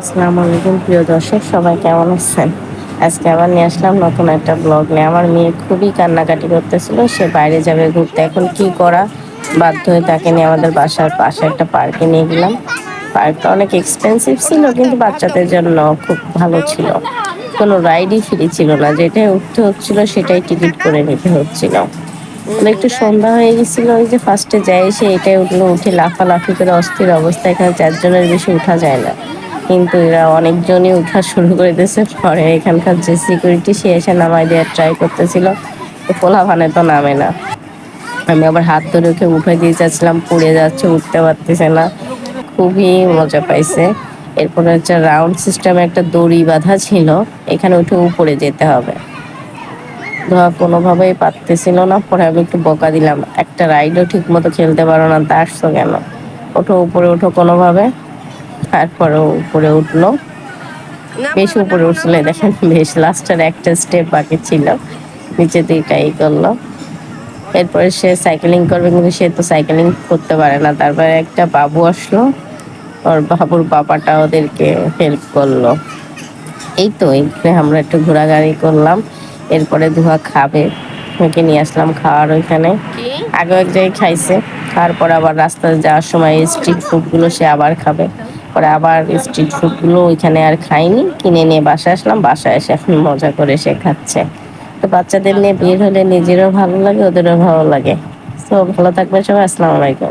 আসসালামু আলাইকুম প্রিয় দর্শক, সবাই কেমন আছেন? আজকে আবার নিয়ে আসলাম নতুন একটা ব্লগ নিয়ে। আমার মেয়ে খুবই কান্নাকাটি করতেছিল, সে বাইরে যাবে ঘুরতে। এখন কি করা, বাধ্য হয়ে তাকে নিয়ে আমাদের বাসার পাশে একটা পার্কে নিয়ে গেলাম। পার্কটা অনেক এক্সপেন্সিভ ছিল, কিন্তু বাচ্চাদের জন্য খুব ভালো ছিল। কোনো রাইডই ফ্রি ছিল না, যেটাই উঠতে হচ্ছিল সেটাই টিকিট করে নিতে হচ্ছিল। একটু সন্ধ্যা হয়ে গেছিল, ওই যে ফার্স্টে যাই এসে এটাই উঠলো, উঠে লাফালাফি করে অস্থির অবস্থা। এখানে 4 জনের বেশি উঠা যায় না, কিন্তু এরা অনেকজনই উঠা শুরু করে দিয়েছে। পরে এখানকার যে সিকিউরিটি, সে এসে নামাই দেওয়ার ট্রাই করতেছিল, তো পোলাপানে তো নামে না। আমি আবার হাত ধরে ওকে উঠে দিয়ে যাচ্ছিলাম, পড়ে যাচ্ছে, উঠতে পারতেছে না। খুবই মজা পাইছে। এরপরে হচ্ছে রাউন্ড সিস্টেমে একটা দড়ি বাঁধা ছিল, এখানে উঠে উপরে যেতে হবে। ধোয়া কোনোভাবেই পারতেছিল না। পরে আমি একটু বকা দিলাম, একটা রাইডও ঠিক মতো খেলতে পারো না, তা আসছো কেন? ওঠো, উপরে ওঠো কোনোভাবে। তারপরে উপরে উঠলো, বেশ উপরে উঠছিল। দেখেন বেশ লাস্টের একটা স্টেপ বাকি ছিল, নিচে দুইটাই করলো। এরপরে সে সাইকেলিং করবে, কিন্তু সে তো সাইকেলিং করতে পারে না। তারপরে একটা বাবু আসলো, ওর বাবুর বাবাটা ওদেরকে হেল্প করলো। এই তো এখানে আমরা একটু ঘোরাঘুরি করলাম। এরপরে ধোয়া খাবে, ওকে নিয়ে আসলাম খাওয়ার ওইখানে। আগে এক জায়গায় খাইছে, খাওয়ার পর আবার রাস্তায় যাওয়ার সময় স্ট্রিট ফুডগুলো সে আবার খাবে। পরে আবার স্ট্রিট ফুডগুলো ওইখানে আর খাইনি, কিনে নিয়ে বাসায় আসলাম। বাসায় এসে এখন মজা করে সে খাচ্ছে। তো বাচ্চাদের নিয়ে বের হলে নিজেরও ভালো লাগে, ওদেরও ভালো লাগে। তো ভালো থাকবেন সবাই, আসসালামু আলাইকুম।